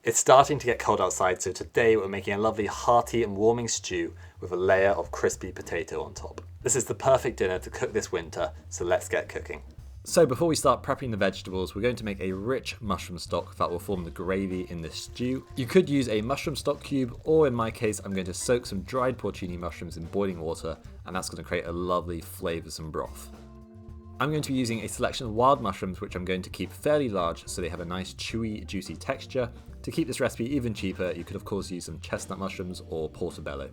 It's starting to get cold outside, so today we're making a lovely hearty and warming stew with a layer of crispy potato on top. This is the perfect dinner to cook this winter, so let's get cooking. So before we start prepping the vegetables, we're going to make a rich mushroom stock that will form the gravy in this stew. You could use a mushroom stock cube, or in my case, I'm going to soak some dried porcini mushrooms in boiling water, and that's going to create a lovely flavoursome broth. I'm going to be using a selection of wild mushrooms, which I'm going to keep fairly large so they have a nice chewy, juicy texture. To keep this recipe even cheaper, you could of course use some chestnut mushrooms or portobello.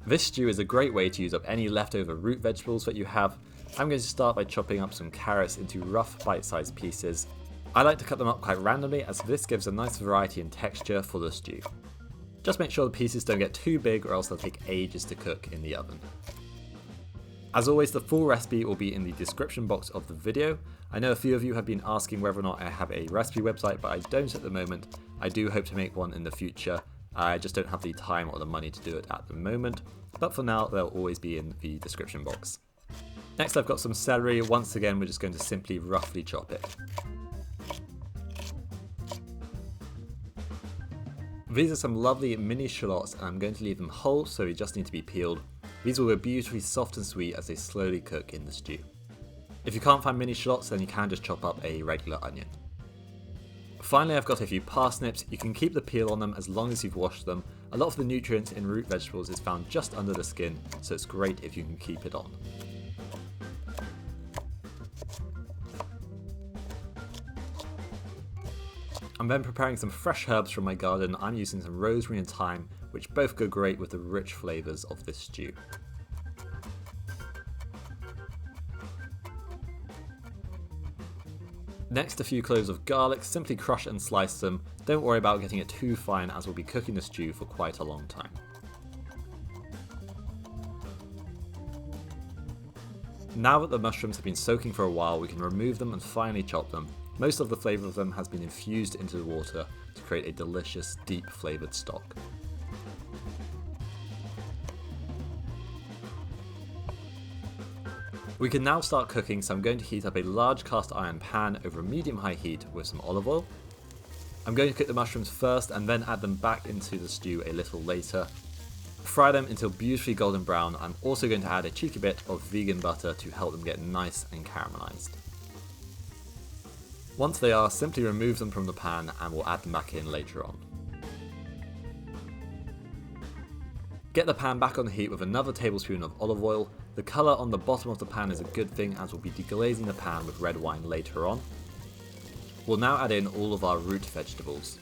This stew is a great way to use up any leftover root vegetables that you have. I'm going to start by chopping up some carrots into rough bite-sized pieces. I like to cut them up quite randomly, as this gives a nice variety and texture for the stew. Just make sure the pieces don't get too big, or else they'll take ages to cook in the oven. As always, the full recipe will be in the description box of the video. I know a few of you have been asking whether or not I have a recipe website, but I don't at the moment. I do hope to make one in the future. I just don't have the time or the money to do it at the moment, but for now they'll always be in the description box. Next, I've got some celery. Once again, we're just going to simply roughly chop it. These are some lovely mini shallots, and I'm going to leave them whole, so they just need to be peeled. These will go beautifully soft and sweet as they slowly cook in the stew. If you can't find mini shallots, then you can just chop up a regular onion. Finally, I've got a few parsnips. You can keep the peel on them as long as you've washed them. A lot of the nutrients in root vegetables is found just under the skin, so it's great if you can keep it on. I'm then preparing some fresh herbs from my garden. I'm using some rosemary and thyme, which both go great with the rich flavours of this stew. Next, a few cloves of garlic. Simply crush and slice them. Don't worry about getting it too fine, as we'll be cooking the stew for quite a long time. Now that the mushrooms have been soaking for a while, we can remove them and finely chop them. Most of the flavour of them has been infused into the water to create a delicious, deep flavoured stock. We can now start cooking, so I'm going to heat up a large cast iron pan over a medium-high heat with some olive oil. I'm going to cook the mushrooms first and then add them back into the stew a little later. Fry them until beautifully golden brown. I'm also going to add a cheeky bit of vegan butter to help them get nice and caramelised. Once they are, simply remove them from the pan and we'll add them back in later on. Get the pan back on the heat with another tablespoon of olive oil. The colour on the bottom of the pan is a good thing, as we'll be deglazing the pan with red wine later on. We'll now add in all of our root vegetables.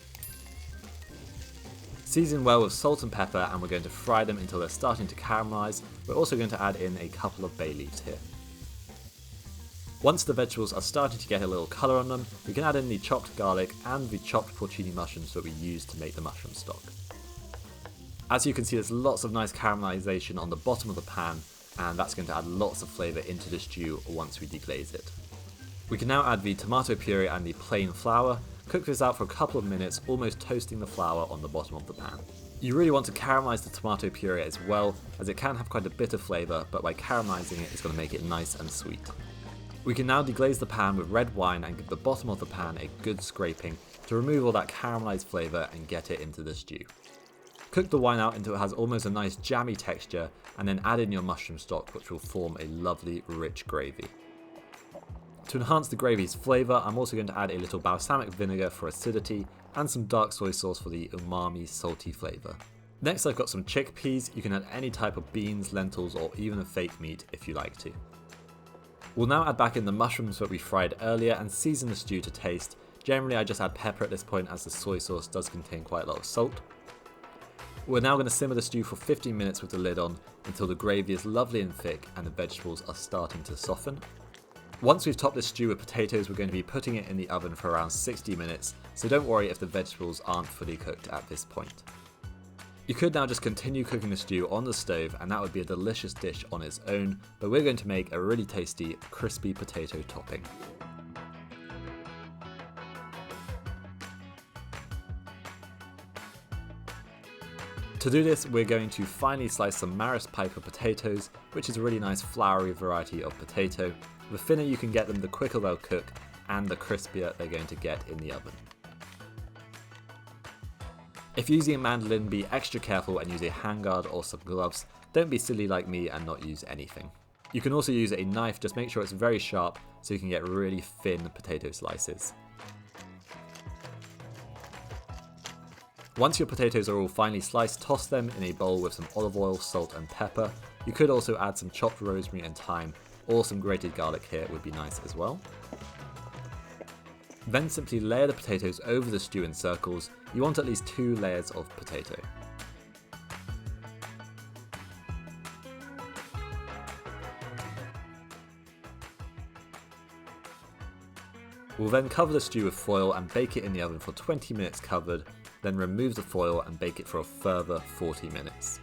Season well with salt and pepper, and we're going to fry them until they're starting to caramelise. We're also going to add in a couple of bay leaves here. Once the vegetables are starting to get a little colour on them, we can add in the chopped garlic and the chopped porcini mushrooms that we used to make the mushroom stock. As you can see, there's lots of nice caramelisation on the bottom of the pan, and that's going to add lots of flavour into the stew once we deglaze it. We can now add the tomato puree and the plain flour. Cook this out for a couple of minutes, almost toasting the flour on the bottom of the pan. You really want to caramelise the tomato puree as well, as it can have quite a bitter flavour, but by caramelising it, it's going to make it nice and sweet. We can now deglaze the pan with red wine and give the bottom of the pan a good scraping to remove all that caramelised flavour and get it into the stew. Cook the wine out until it has almost a nice jammy texture, and then add in your mushroom stock, which will form a lovely rich gravy. To enhance the gravy's flavour, I'm also going to add a little balsamic vinegar for acidity and some dark soy sauce for the umami salty flavour. Next, I've got some chickpeas. You can add any type of beans, lentils, or even a fake meat if you like to. We'll now add back in the mushrooms that we fried earlier and season the stew to taste. Generally, I just add pepper at this point, as the soy sauce does contain quite a lot of salt. We're now going to simmer the stew for 15 minutes with the lid on until the gravy is lovely and thick and the vegetables are starting to soften. Once we've topped the stew with potatoes, we're going to be putting it in the oven for around 60 minutes, so don't worry if the vegetables aren't fully cooked at this point. You could now just continue cooking the stew on the stove, and that would be a delicious dish on its own, but we're going to make a really tasty crispy potato topping. To do this, we're going to finely slice some Maris Piper potatoes, which is a really nice floury variety of potato. The thinner you can get them, the quicker they'll cook, and the crispier they're going to get in the oven. If using a mandolin, be extra careful and use a handguard or some gloves. Don't be silly like me and not use anything. You can also use a knife, just make sure it's very sharp so you can get really thin potato slices. Once your potatoes are all finely sliced, toss them in a bowl with some olive oil, salt and pepper. You could also add some chopped rosemary and thyme, or some grated garlic here would be nice as well. Then simply layer the potatoes over the stew in circles. You want at least 2 layers of potato. We'll then cover the stew with foil and bake it in the oven for 20 minutes covered, then remove the foil and bake it for a further 40 minutes.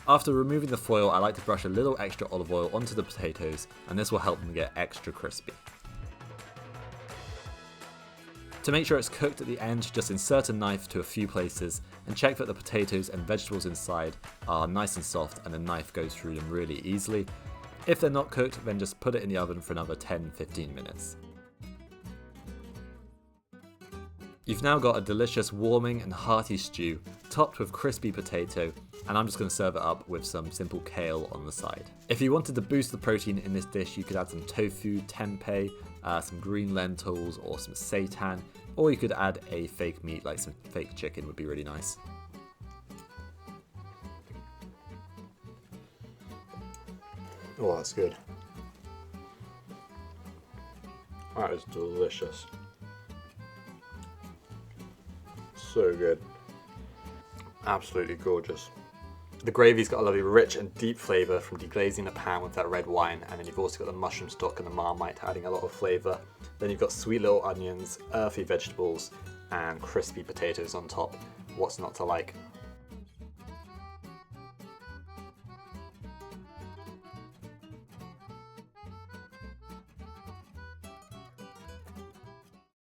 After removing the foil, I like to brush a little extra olive oil onto the potatoes, and this will help them get extra crispy. To make sure it's cooked at the end, just insert a knife to a few places and check that the potatoes and vegetables inside are nice and soft and the knife goes through them really easily. If they're not cooked, then just put it in the oven for another 10-15 minutes. You've now got a delicious warming and hearty stew, topped with crispy potato, and I'm just going to serve it up with some simple kale on the side. If you wanted to boost the protein in this dish, you could add some tofu, tempeh, some green lentils or some seitan, or you could add a fake meat like some fake chicken would be really nice. Oh, that's good. That is delicious. So good. Absolutely gorgeous. The gravy's got a lovely rich and deep flavour from deglazing the pan with that red wine, and then you've also got the mushroom stock and the marmite adding a lot of flavour. Then you've got sweet little onions, earthy vegetables, and crispy potatoes on top. What's not to like?